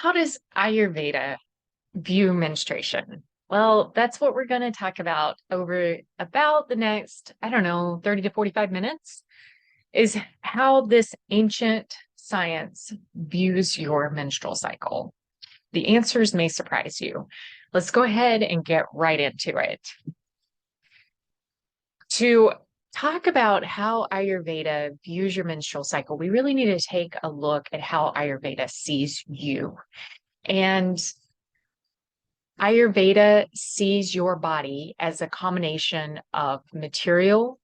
How does Ayurveda view menstruation? Well, that's what we're going to talk about over about the next, I don't know, 30 to 45 minutes, is how this ancient science views your menstrual cycle. The answers may surprise you. Let's go ahead and get right into it. To talk about how Ayurveda views your menstrual cycle, we really need to take a look at how Ayurveda sees you. And Ayurveda sees your body as a combination of material,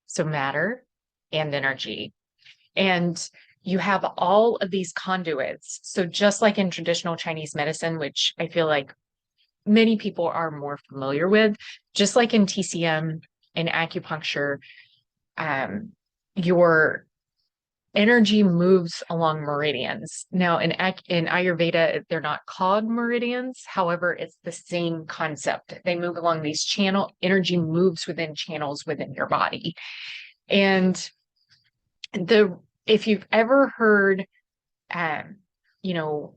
so matter, and energy. And you have all of these conduits. So just like in traditional Chinese medicine, which I feel like many people are more familiar with, just like in TCM and acupuncture, your energy moves along meridians. Now, in Ayurveda, they're not called meridians. However, it's the same concept. They move along these energy moves within channels within your body. And if you've ever heard um,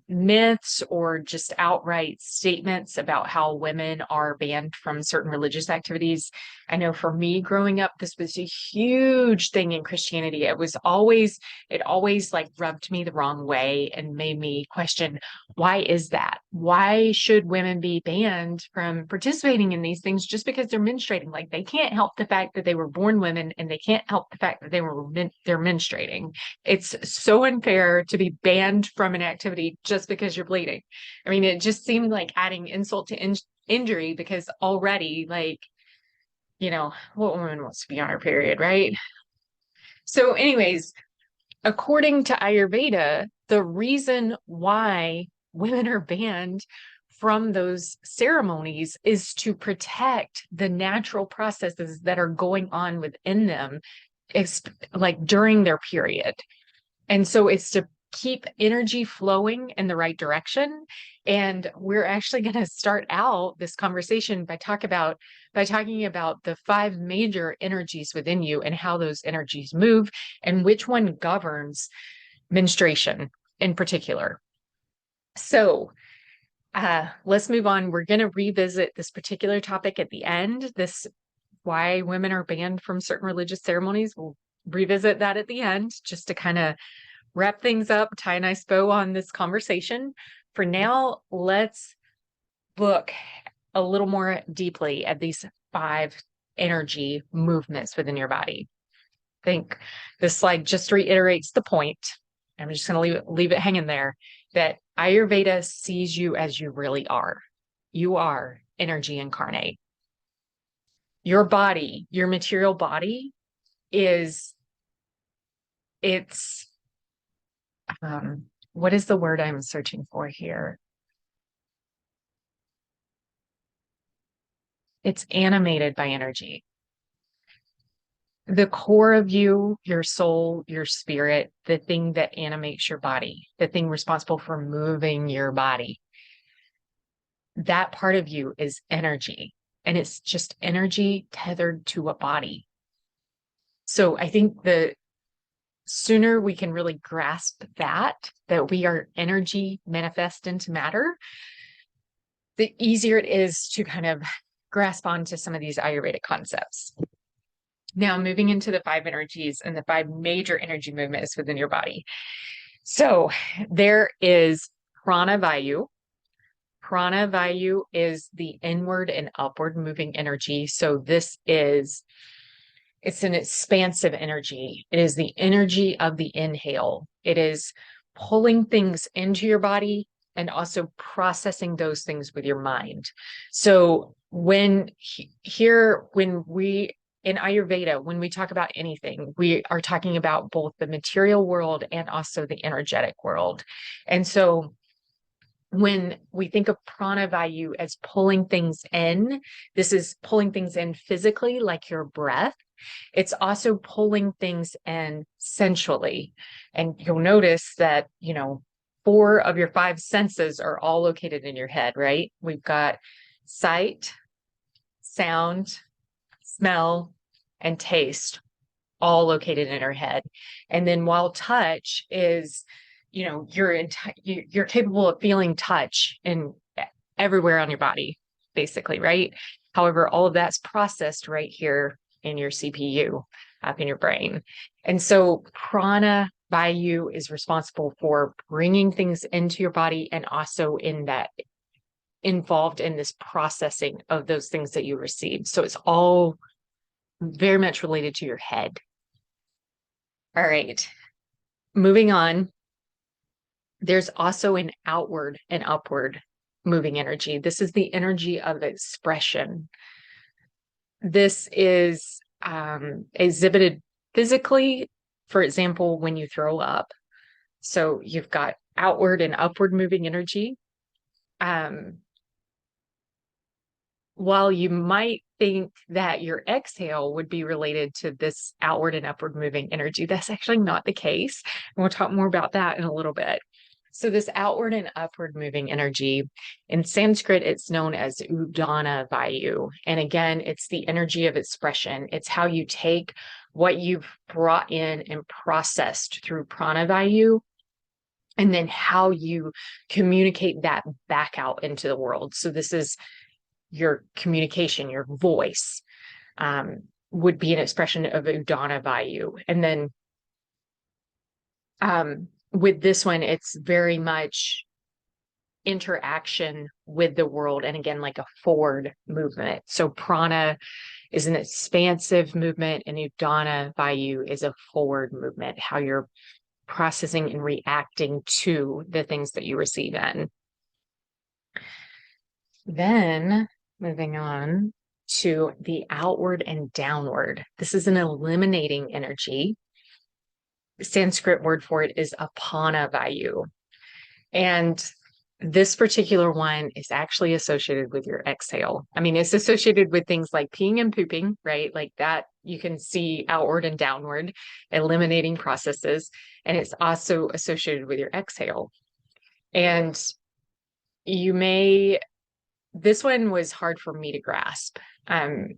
myths or just outright statements about how women are banned from certain religious activities. I know for me growing up, this was a huge thing in Christianity. It always like rubbed me the wrong way and made me question, why is that? Why should women be banned from participating in these things just because they're menstruating? Like they can't help the fact that they were born women and they can't help the fact that they're menstruating. It's so unfair to be banned from an activity just because you're bleeding. I mean, it just seemed like adding insult to injury because already, like, what woman wants to be on her period, right? So, anyways, according to Ayurveda, the reason why women are banned from those ceremonies is to protect the natural processes that are going on within them, like during their period. And so it's to keep energy flowing in the right direction. And we're actually going to start out this conversation by talking about the five major energies within you and how those energies move and which one governs menstruation in particular. So let's move on. We're going to revisit this particular topic at the end. This why women are banned from certain religious ceremonies. We'll revisit that at the end just to kind of wrap things up, tie a nice bow on this conversation. For now, let's look a little more deeply at these five energy movements within your body. I think this slide just reiterates the point. I'm just going to leave it hanging there that Ayurveda sees you as you really are. You are energy incarnate. Your body, your material body it's what is the word I'm searching for here? It's animated by energy. The core of you, your soul, your spirit, the thing that animates your body, the thing responsible for moving your body, that part of you is energy. And it's just energy tethered to a body. So I think the sooner we can really grasp that we are energy manifest into matter, the easier it is to kind of grasp onto some of these Ayurvedic concepts. Now, moving into the five energies and the five major energy movements within your body. So there is prana vayu. Prana vayu is the inward and upward moving energy. So it's an expansive energy. It is the energy of the inhale. It is pulling things into your body and also processing those things with your mind. So in Ayurveda, when we talk about anything, we are talking about both the material world and also the energetic world. And so when we think of prana vayu as pulling things in, this is pulling things in physically, like your breath. It's also pulling things in sensually. And you'll notice that, four of your five senses are all located in your head, right? We've got sight, sound, smell, and taste all located in our head. And then while touch is you're capable of feeling touch in everywhere on your body, basically, right? However, all of that's processed right here in your CPU, up in your brain. And so prana vayu is responsible for bringing things into your body and also in that involved in this processing of those things that you received. So it's all very much related to your head. All right. Moving on, there's also an outward and upward moving energy. This is the energy of expression. This is exhibited physically, for example, when you throw up. So you've got outward and upward moving energy. While you might think that your exhale would be related to this outward and upward moving energy, that's actually not the case. And we'll talk more about that in a little bit. So this outward and upward moving energy, in Sanskrit, it's known as Udana Vayu. And again, it's the energy of expression. It's how you take what you've brought in and processed through Prana Vayu, and then how you communicate that back out into the world. So this is your communication, your voice, would be an expression of Udana Vayu. And then with this one, it's very much interaction with the world. And again, like a forward movement. So prana is an expansive movement, and Udana Vayu is a forward movement, how you're processing and reacting to the things that you receive in. Then moving on to the outward and downward. This is an eliminating energy. The Sanskrit word for it is apana vayu. And this particular one is actually associated with your exhale. I mean, it's associated with things like peeing and pooping, right? Like that, you can see outward and downward, eliminating processes. And it's also associated with your exhale. And this one was hard for me to grasp. And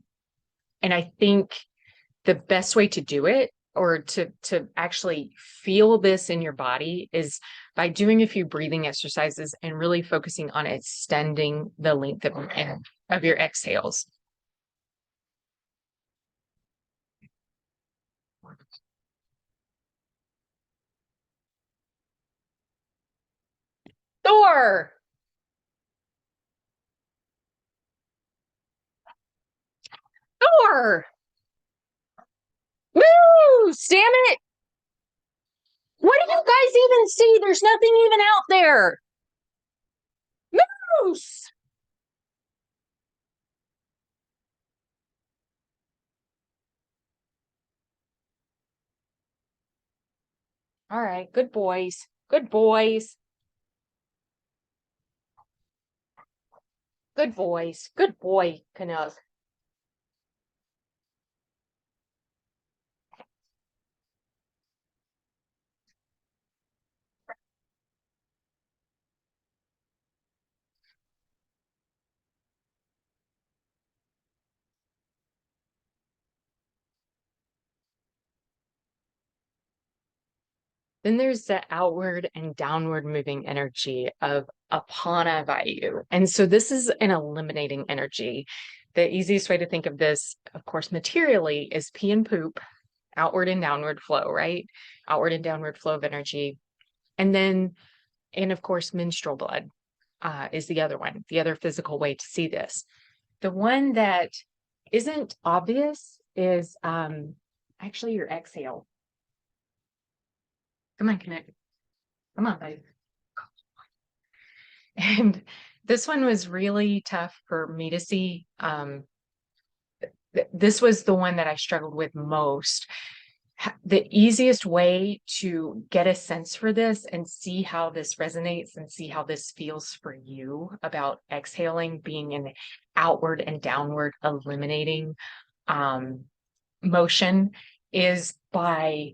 I think the best way to do it, or to actually feel this in your body, is by doing a few breathing exercises and really focusing on extending the length of your exhales. Thor! Thor! Woo! Damn it! What do you guys even see? There's nothing even out there. Moose! All right, good boys. Good boys. Good boys. Good boy, Canuck. Then there's the outward and downward moving energy of apana vayu. And so this is an eliminating energy. The easiest way to think of this, of course, materially, is pee and poop, outward and downward flow, right? Outward and downward flow of energy. And of course, menstrual blood is the other one, the other physical way to see this. The one that isn't obvious is actually your exhale. Come on, connect. Come on, babe. And this one was really tough for me to see. This was the one that I struggled with most. The easiest way to get a sense for this and see how this resonates and see how this feels for you about exhaling, being an outward and downward eliminating motion, is by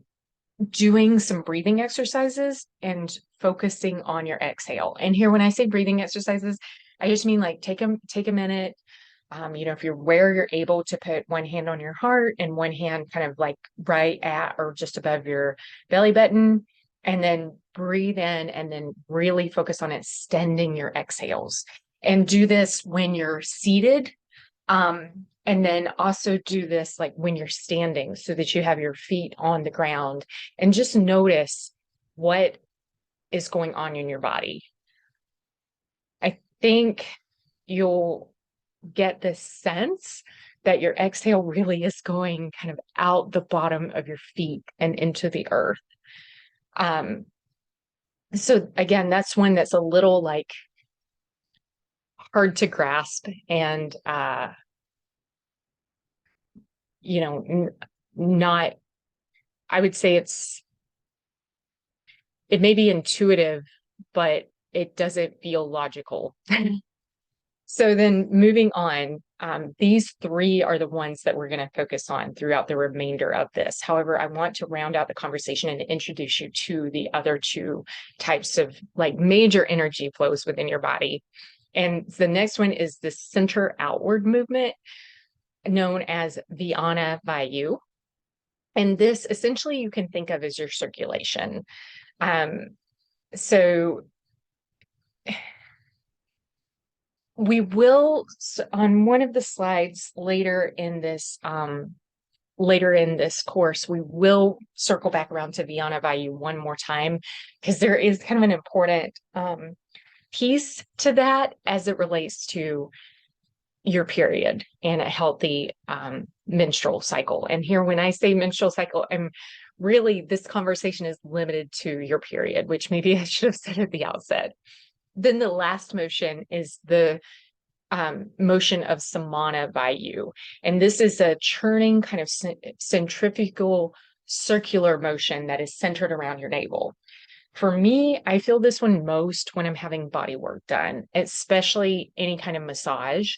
doing some breathing exercises and focusing on your exhale. And here, when I say breathing exercises, I just mean like take a minute. If you're able to put one hand on your heart and one hand kind of like right at or just above your belly button, and then breathe in and then really focus on extending your exhales. And do this when you're seated. And then also do this like when you're standing so that you have your feet on the ground, and just notice what is going on in your body. I think you'll get this sense that your exhale really is going kind of out the bottom of your feet and into the earth. So again, that's one that's a little like hard to grasp, and not, I would say it may be intuitive, but it doesn't feel logical. So then moving on, these three are the ones that we're going to focus on throughout the remainder of this. However, I want to round out the conversation and introduce you to the other two types of like major energy flows within your body. And the next one is the center outward movement, known as Vyana Vayu. And this essentially you can think of as your circulation. So we will, on one of the slides later in this course, we will circle back around to Vyana Vayu one more time, because there is kind of an important piece to that as it relates to your period and a healthy menstrual cycle. And here, when I say menstrual cycle, I'm really, this conversation is limited to your period, which maybe I should have said at the outset. Then the last motion is the motion of Samana Vayu. And this is a churning kind of centrifugal circular motion that is centered around your navel. For me, I feel this one most when I'm having body work done, especially any kind of massage.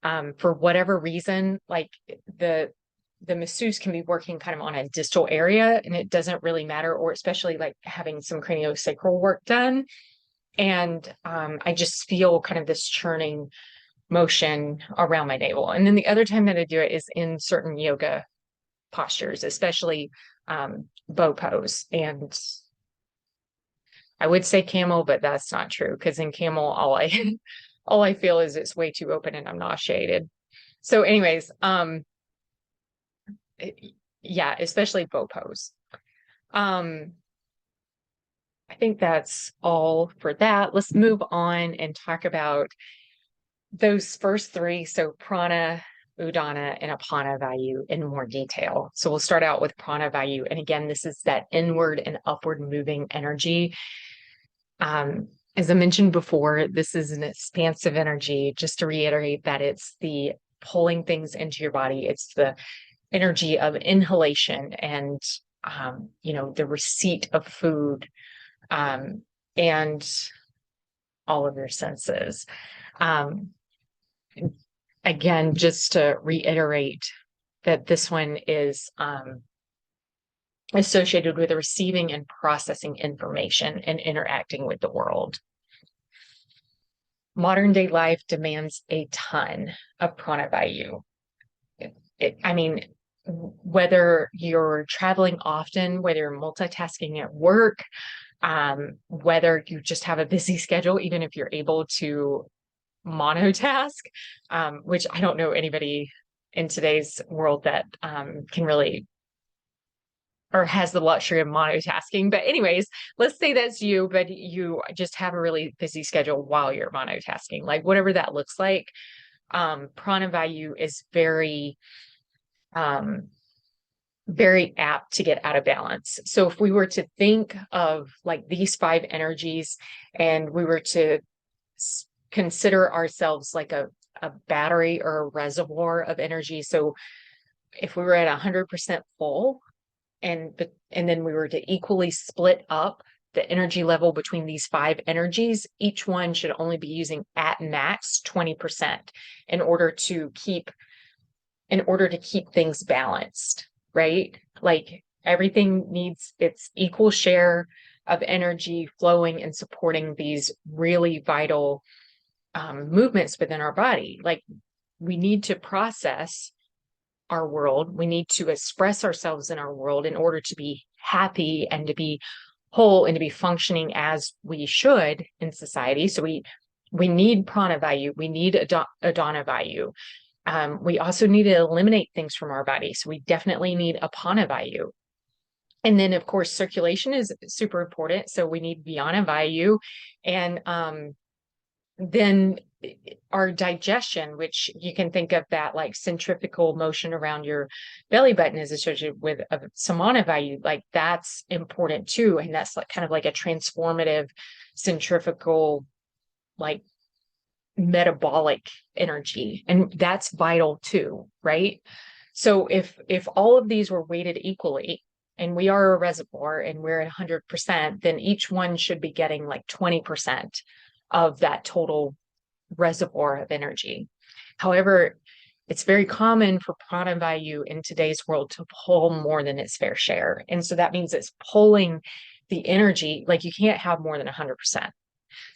For whatever reason, like the masseuse can be working kind of on a distal area, and it doesn't really matter, or especially like having some craniosacral work done. And I just feel kind of this churning motion around my navel. And then the other time that I do it is in certain yoga postures, especially bow pose. And I would say camel, but that's not true, because in camel, all I feel is it's way too open and I'm nauseated. So anyways, yeah, especially bow pose. I think that's all for that. Let's move on and talk about those first three. So prana, udana, and apana vayu in more detail. So we'll start out with prana vayu. And again, this is that inward and upward moving energy. As I mentioned before, this is an expansive energy. Just to reiterate that it's the pulling things into your body. It's the energy of inhalation and, the receipt of food, and all of your senses. Again, just to reiterate that this one is associated with receiving and processing information and interacting with the world. Modern day life demands a ton of pranavayu. Whether you're traveling often, whether you're multitasking at work, whether you just have a busy schedule, even if you're able to monotask, which I don't know anybody in today's world that can really, or has the luxury of monotasking. But anyways, let's say that's you, but you just have a really busy schedule while you're monotasking, like whatever that looks like. Pranavayu is very apt to get out of balance. So if we were to think of like these five energies, and we were to consider ourselves like a battery or a reservoir of energy. So if we were at 100% full, and then we were to equally split up the energy level between these five energies, each one should only be using at max 20% in order to keep things balanced, right? Like everything needs its equal share of energy flowing and supporting these really vital movements within our body. Like we need to process our world. We need to express ourselves in our world in order to be happy and to be whole and to be functioning as we should in society. So we need prana vayu, we need adana vayu. We also need to eliminate things from our body. So we definitely need apana vayu. And then, of course, circulation is super important. So we need Vyana Vayu. And then our digestion, which you can think of that like centrifugal motion around your belly button is associated with Samana Vayu. Like that's important too. And that's like kind of like a transformative centrifugal, like metabolic energy. And that's vital too, right? So if all of these were weighted equally, and we are a reservoir and we're at 100%, then each one should be getting like 20% of that total reservoir of energy. However, it's very common for prana vayu in today's world to pull more than its fair share. And so that means it's pulling the energy, like you can't have more than 100%.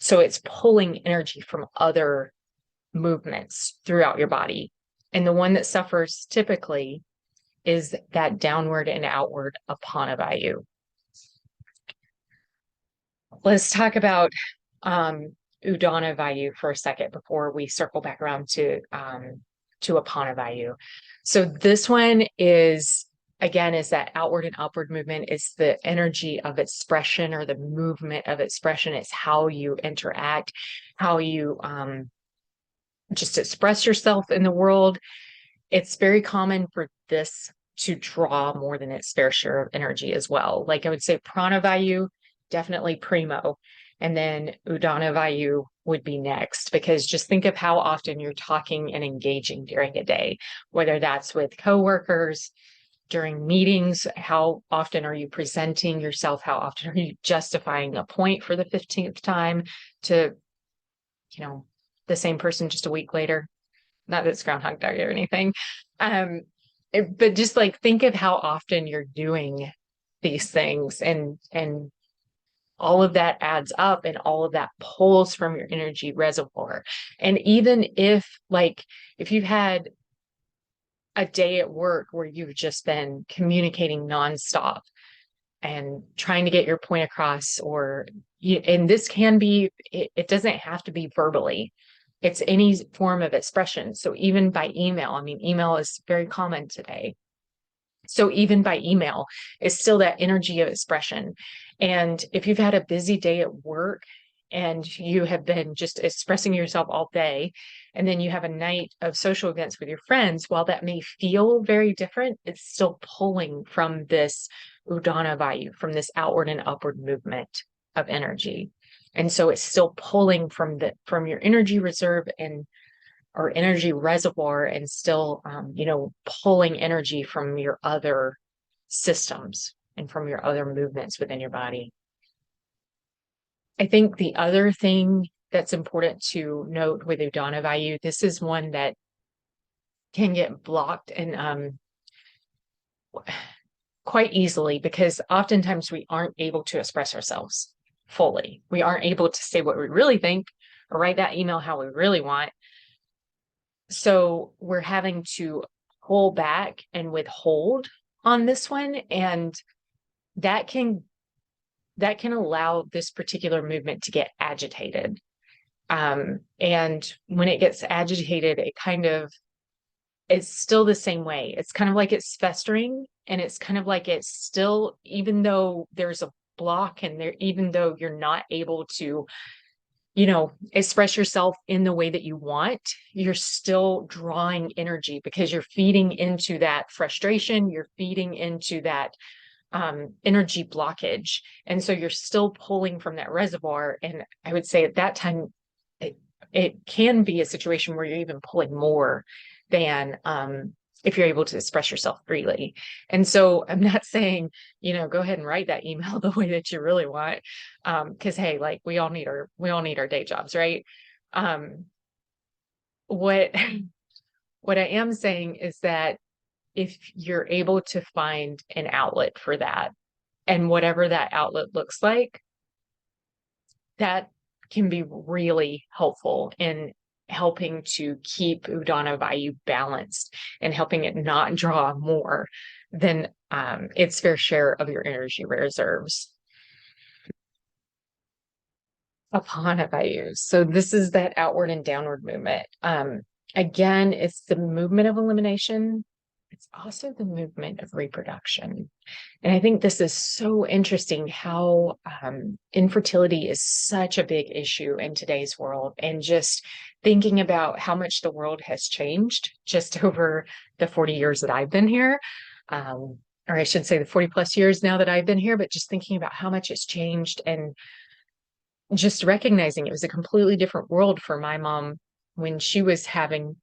So it's pulling energy from other movements throughout your body. And the one that suffers typically is that downward and outward apana vayu. Let's talk about udana vayu for a second before we circle back around to apana vayu. So this one is, again, is that outward and upward movement. It's the energy of expression or the movement of expression. It's how you interact, how you just express yourself in the world. It's very common for this to draw more than its fair share of energy as well. Like I would say prana vayu, definitely primo. And then udana vayu would be next, because just think of how often you're talking and engaging during a day, whether that's with coworkers, during meetings, how often are you presenting yourself? How often are you justifying a point for the 15th time to, the same person just a week later? Not that it's Groundhog Day or anything. But just like think of how often you're doing these things, and all of that adds up, and all of that pulls from your energy reservoir. And even if you've had a day at work where you've just been communicating nonstop and trying to get your point across, and this can be, it doesn't have to be verbally. It's any form of expression. So even by email, I mean, email is very common today. So even by email, it's still that energy of expression. And if you've had a busy day at work and you have been just expressing yourself all day, and then you have a night of social events with your friends, while that may feel very different, it's still pulling from this udana vayu, from this outward and upward movement of energy. And so it's still pulling from your energy reserve or energy reservoir, and still, pulling energy from your other systems and from your other movements within your body. I think the other thing that's important to note with Udana Vayu, this is one that can get blocked and quite easily, because oftentimes we aren't able to express ourselves fully. We aren't able to say what we really think or write that email how we really want. So we're having to pull back and withhold on this one. And that can allow this particular movement to get agitated. And when it gets agitated, it's still the same way. It's kind of like it's festering, and it's kind of like it's still, even though there's a block and even though you're not able to, express yourself in the way that you want, you're still drawing energy, because you're feeding into that frustration, you're feeding into that energy blockage. And so you're still pulling from that reservoir. And I would say at that time, it can be a situation where you're even pulling more than if you're able to express yourself freely. And so I'm not saying, go ahead and write that email the way that you really want. Cause hey, like we all need our day jobs, right? What I am saying is that if you're able to find an outlet for that, and whatever that outlet looks like, that can be really helpful in helping to keep Udana Vayu balanced and helping it not draw more than its fair share of your energy reserves. Apanavayu. So this is that outward and downward movement. Again, it's the movement of elimination. It's also the movement of reproduction. And I think this is so interesting how infertility is such a big issue in today's world. And just thinking about how much the world has changed just over the 40 years that I've been here. Or I should say the 40 plus years now that I've been here, but just thinking about how much it's changed and just recognizing it was a completely different world for my mom when she was getting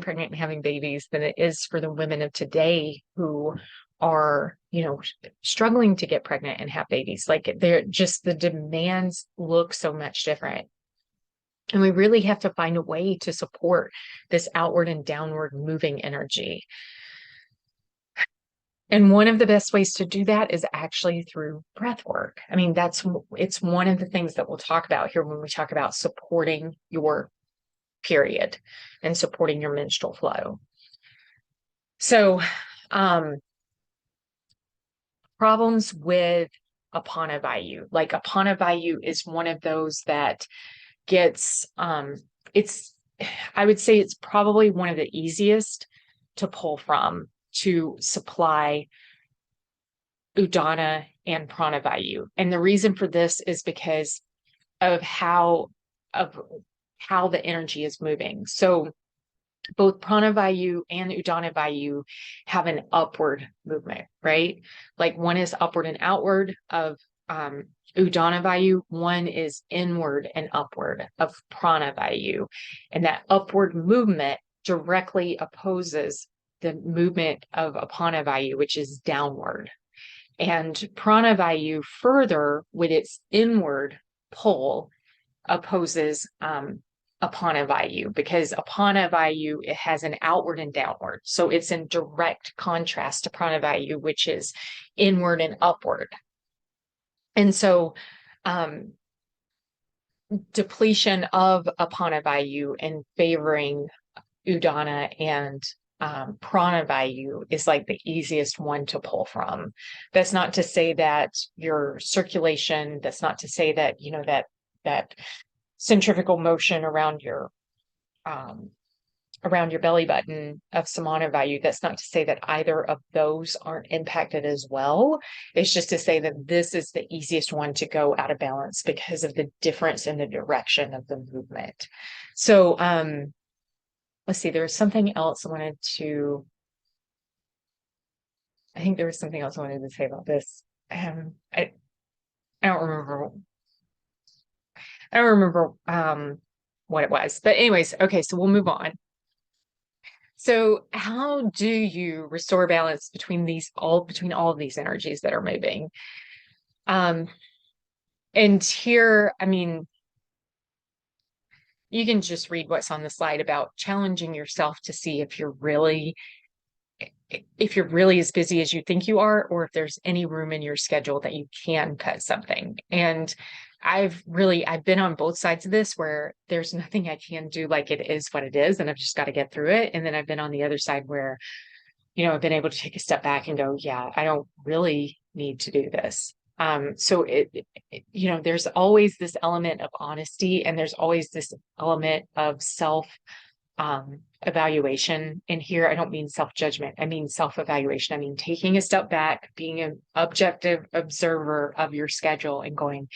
pregnant and having babies than it is for the women of today who are, struggling to get pregnant and have babies. Like they're just, the demands look so much different. And we really have to find a way to support this outward and downward moving energy. And one of the best ways to do that is actually through breath work. I mean, it's one of the things that we'll talk about here when we talk about supporting your period and supporting your menstrual flow. So, problems with Apanavayu, like Apanavayu is one of those that gets, I would say it's probably one of the easiest to pull from to supply Udana and Pranavayu. And the reason for this is because of how the energy is moving. So both Pranavayu and Udanavayu have an upward movement, right? Like one is upward and outward of Udanavayu, one is inward and upward of Pranavayu. And that upward movement directly opposes the movement of Apanavayu, which is downward. And Pranavayu further with its inward pull opposes Apanavayu, because Apanavayu, it has an outward and downward. So it's in direct contrast to Pranavayu, which is inward and upward. And so depletion of Apanavayu and favoring Udana and Pranavayu is like the easiest one to pull from. That's not to say that your circulation, that's not to say that, that centrifugal motion around your belly button of Samanavayu, that's not to say that either of those aren't impacted as well. It's just to say that this is the easiest one to go out of balance because of the difference in the direction of the movement. So let's see, there was something else I think there was something else I wanted to say about this. I don't remember. I don't remember what it was, but anyways, okay, so we'll move on. So how do you restore balance between all of these energies that are moving? And here, I mean, you can just read what's on the slide about challenging yourself to see if you're really as busy as you think you are, or if there's any room in your schedule that you can cut something. And I've been on both sides of this where there's nothing I can do, like it is what it is, and I've just got to get through it. And then I've been on the other side where, I've been able to take a step back and go, yeah, I don't really need to do this. So there's always this element of honesty, and there's always this element of self evaluation. And here, I don't mean self-judgment. I mean self-evaluation. I mean, taking a step back, being an objective observer of your schedule and going,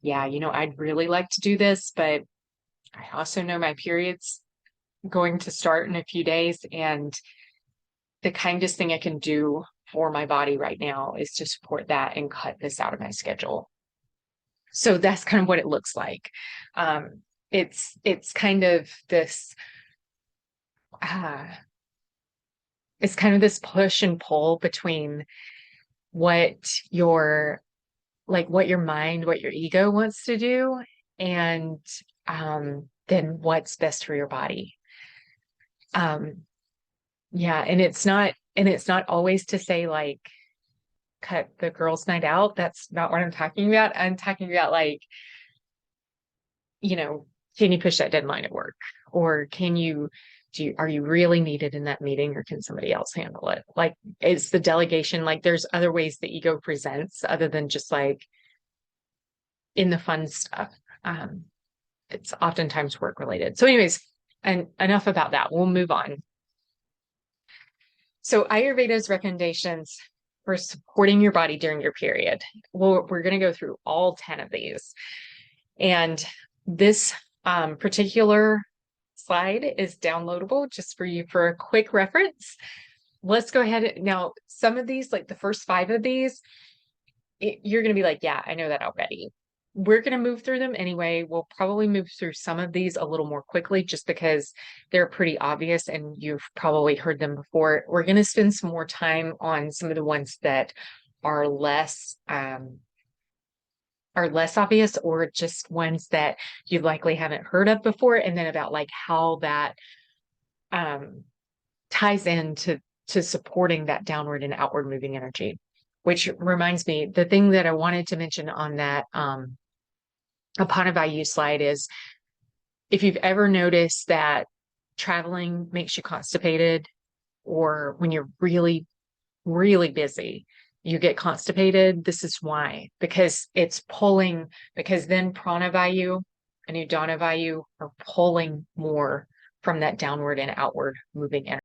yeah, I'd really like to do this, but I also know my period's going to start in a few days. And the kindest thing I can do for my body right now is to support that and cut this out of my schedule. So that's kind of what it looks like. It's kind of this, it's kind of this push and pull between what your mind, what your ego wants to do, and then what's best for your body. Yeah, and it's not always to say like cut the girls' night out. That's not what I'm talking about. I'm talking about like, can you push that deadline at work? Or are you really needed in that meeting, or can somebody else handle it? Like, it's the delegation. Like, there's other ways the ego presents other than just like in the fun stuff. It's oftentimes work related. So anyways, and enough about that. We'll move on. So Ayurveda's recommendations for supporting your body during your period. Well, we're going to go through all 10 of these. And this particular slide is downloadable just for you for a quick reference. Let's go ahead. Now, some of these, like the first 5 of these, you're going to be like, yeah, I know that already. We're going to move through them anyway. We'll probably move through some of these a little more quickly just because they're pretty obvious and you've probably heard them before. We're going to spend some more time on some of the ones that are less obvious, or just ones that you likely haven't heard of before, and then about like how that ties into supporting that downward and outward moving energy. Which reminds me, the thing that I wanted to mention on that Apanavayu slide is, if you've ever noticed that traveling makes you constipated, or when you're really, really busy, you get constipated, this is why, because it's pulling, because then Pranavayu and Udanavayu are pulling more from that downward and outward moving energy.